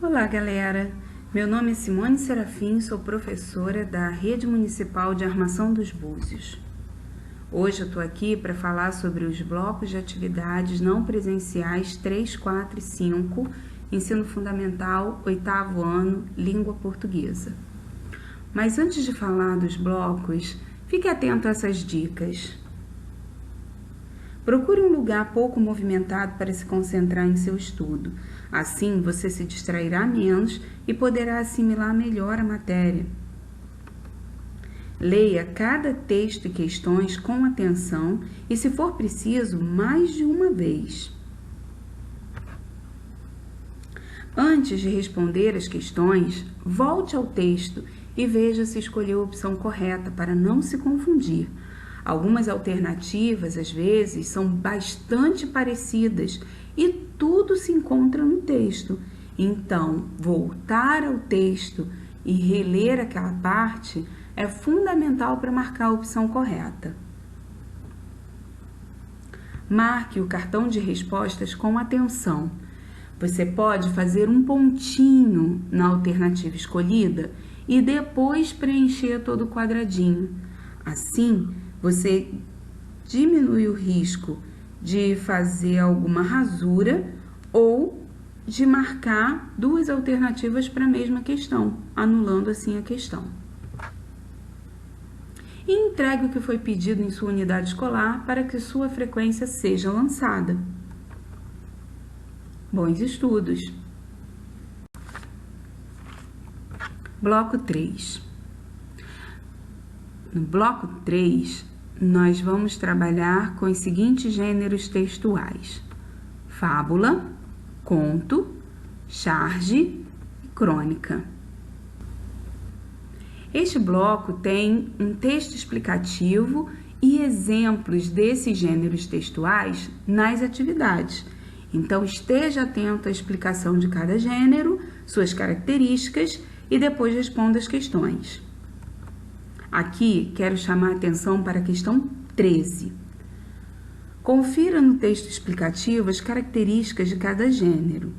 Olá, galera! Meu nome é Simone Serafim, sou professora da Rede Municipal de Armação dos Búzios. Hoje eu estou aqui para falar sobre os blocos de atividades não presenciais 3, 4 e 5, Ensino Fundamental, 8º ano, Língua Portuguesa. Mas antes de falar dos blocos, fique atento a essas dicas. Procure um lugar pouco movimentado para se concentrar em seu estudo. Assim, você se distrairá menos e poderá assimilar melhor a matéria. Leia cada texto e questões com atenção e, se for preciso, mais de uma vez. Antes de responder as questões, volte ao texto e veja se escolheu a opção correta para não se confundir. Algumas alternativas, às vezes, são bastante parecidas e tudo se encontra no texto. Então, voltar ao texto e reler aquela parte é fundamental para marcar a opção correta. Marque o cartão de respostas com atenção. Você pode fazer um pontinho na alternativa escolhida e depois preencher todo o quadradinho. Assim, você diminui o risco de fazer alguma rasura ou de marcar duas alternativas para a mesma questão, anulando assim a questão. E entregue o que foi pedido em sua unidade escolar para que sua frequência seja lançada. Bons estudos! Bloco 3. No bloco 3, nós vamos trabalhar com os seguintes gêneros textuais: fábula, conto, charge e crônica. Este bloco tem um texto explicativo e exemplos desses gêneros textuais nas atividades. Então, esteja atento à explicação de cada gênero, suas características e depois responda as questões. Aqui, quero chamar a atenção para a questão 13. Confira no texto explicativo as características de cada gênero.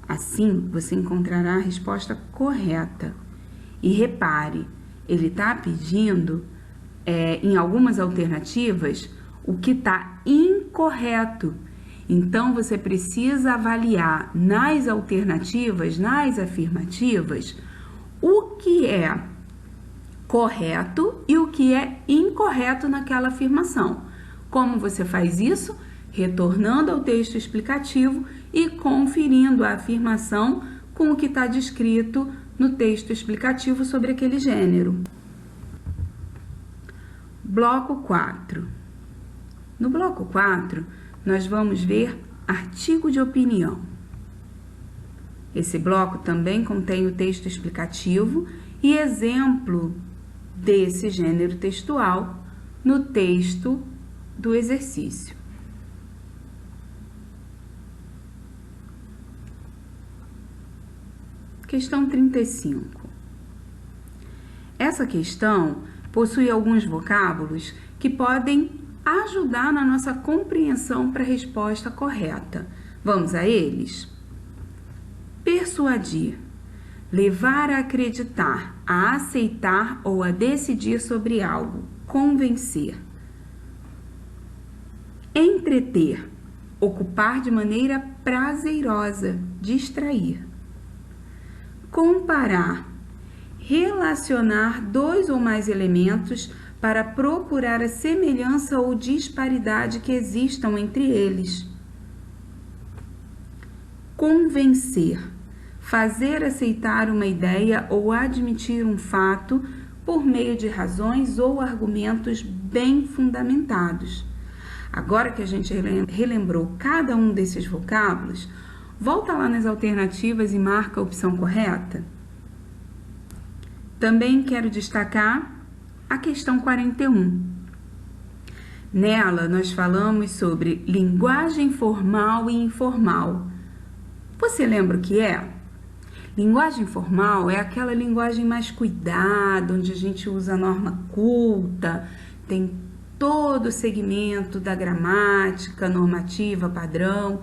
Assim, você encontrará a resposta correta. E repare, ele está pedindo, em algumas alternativas, o que está incorreto. Então, você precisa avaliar nas alternativas, nas afirmativas, o que é correto e o que é incorreto naquela afirmação. Como você faz isso? Retornando ao texto explicativo e conferindo a afirmação com o que está descrito no texto explicativo sobre aquele gênero. Bloco 4. No bloco 4, nós vamos ver artigo de opinião. Esse bloco também contém o texto explicativo e exemplo desse gênero textual no texto do exercício. Questão 35. Essa questão possui alguns vocábulos que podem ajudar na nossa compreensão para a resposta correta. Vamos a eles? Persuadir. Levar a acreditar, a aceitar ou a decidir sobre algo. Convencer. Entreter. Ocupar de maneira prazerosa. Distrair. Comparar. Relacionar dois ou mais elementos para procurar a semelhança ou disparidade que existam entre eles. Convencer. Fazer aceitar uma ideia ou admitir um fato por meio de razões ou argumentos bem fundamentados. Agora que a gente relembrou cada um desses vocábulos, volta lá nas alternativas e marca a opção correta. Também quero destacar a questão 41. Nela, nós falamos sobre linguagem formal e informal. Você lembra o que é? Linguagem formal é aquela linguagem mais cuidada, onde a gente usa a norma culta, tem todo o segmento da gramática, normativa, padrão.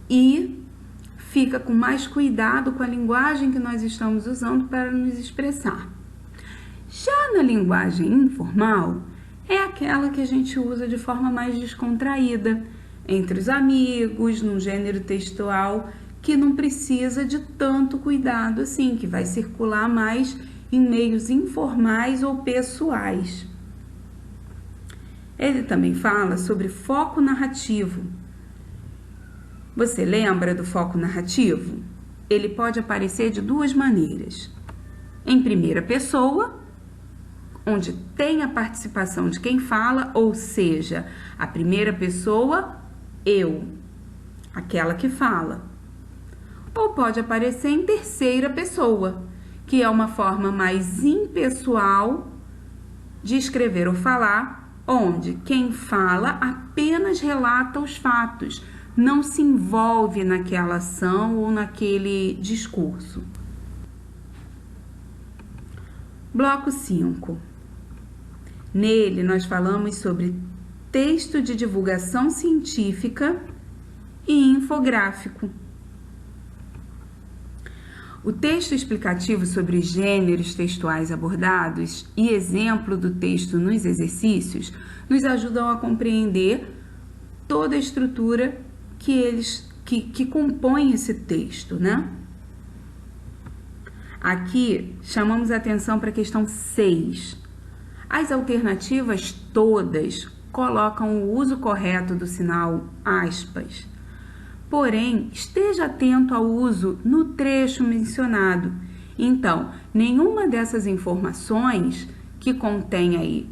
E fica com mais cuidado com a linguagem que nós estamos usando para nos expressar. Já na linguagem informal, é aquela que a gente usa de forma mais descontraída, entre os amigos, num gênero textual que não precisa de tanto cuidado assim, que vai circular mais em meios informais ou pessoais. Ele também fala sobre foco narrativo. Você lembra do foco narrativo? Ele pode aparecer de duas maneiras. Em primeira pessoa, onde tem a participação de quem fala, ou seja, a primeira pessoa, eu, aquela que fala. Ou pode aparecer em terceira pessoa, que é uma forma mais impessoal de escrever ou falar, onde quem fala apenas relata os fatos, não se envolve naquela ação ou naquele discurso. Bloco 5. Nele nós falamos sobre texto de divulgação científica e infográfico. O texto explicativo sobre os gêneros textuais abordados e exemplo do texto nos exercícios nos ajudam a compreender toda a estrutura que compõe esse texto, né? Aqui chamamos a atenção para a questão 6. As alternativas todas colocam o uso correto do sinal aspas. Porém, esteja atento ao uso no trecho mencionado. Então, nenhuma dessas informações que contém aí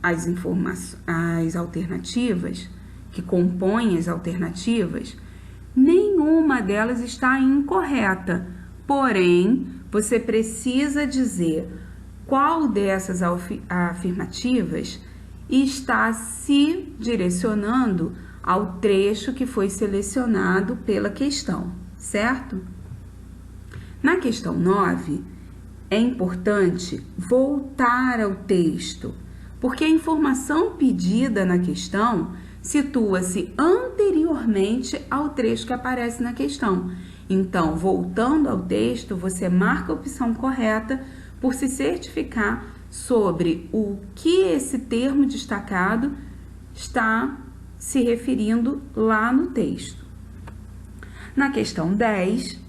as alternativas, que compõem as alternativas, nenhuma delas está incorreta. Porém, você precisa dizer qual dessas afirmativas está se direcionando ao trecho que foi selecionado pela questão, certo? Na questão 9, é importante voltar ao texto, porque a informação pedida na questão situa-se anteriormente ao trecho que aparece na questão. Então, voltando ao texto, você marca a opção correta por se certificar sobre o que esse termo destacado está se referindo lá no texto. Na questão 10,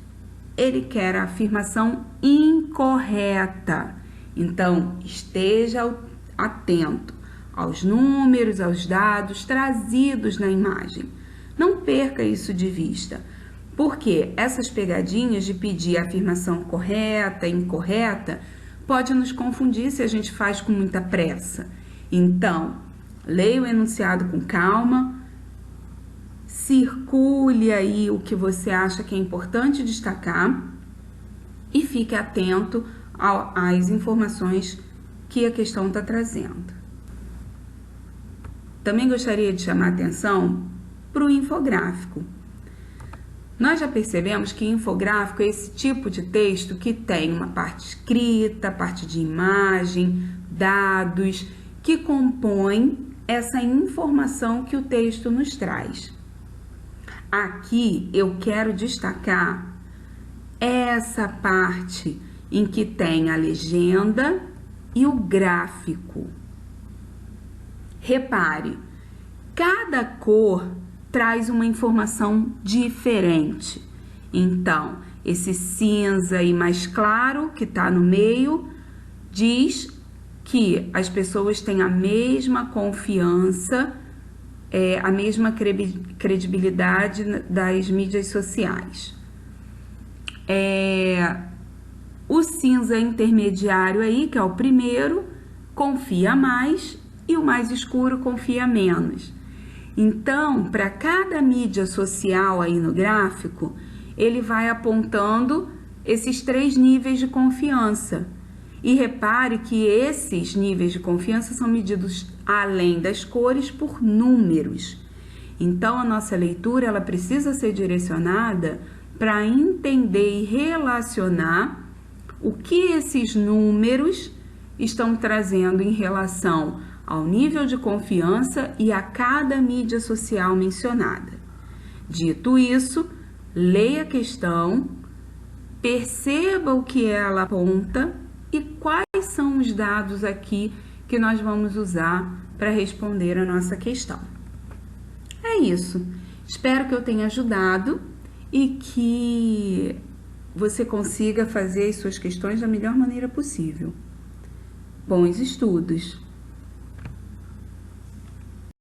ele quer a afirmação incorreta. Então, esteja atento aos números, aos dados trazidos na imagem. Não perca isso de vista, porque essas pegadinhas de pedir a afirmação correta, incorreta, pode nos confundir se a gente faz com muita pressa. Então, leia o enunciado com calma, circule aí o que você acha que é importante destacar e fique atento às informações que a questão está trazendo. Também gostaria de chamar a atenção para o infográfico. Nós já percebemos que infográfico é esse tipo de texto que tem uma parte escrita, parte de imagem, dados, que compõem essa informação que o texto nos traz. Aqui eu quero destacar essa parte em que tem a legenda e o gráfico. Repare, cada cor traz uma informação diferente. Então, esse cinza e mais claro que está no meio diz que as pessoas têm a mesma confiança, a mesma credibilidade das mídias sociais. O cinza intermediário aí, que é o primeiro, confia mais e o mais escuro confia menos. Então, para cada mídia social aí no gráfico, ele vai apontando esses 3 níveis de confiança. E repare que esses níveis de confiança são medidos, além das cores, por números. Então, a nossa leitura ela precisa ser direcionada para entender e relacionar o que esses números estão trazendo em relação ao nível de confiança e a cada mídia social mencionada. Dito isso, leia a questão, perceba o que ela aponta e quais são os dados aqui que nós vamos usar para responder a nossa questão. É isso. Espero que eu tenha ajudado e que você consiga fazer as suas questões da melhor maneira possível. Bons estudos!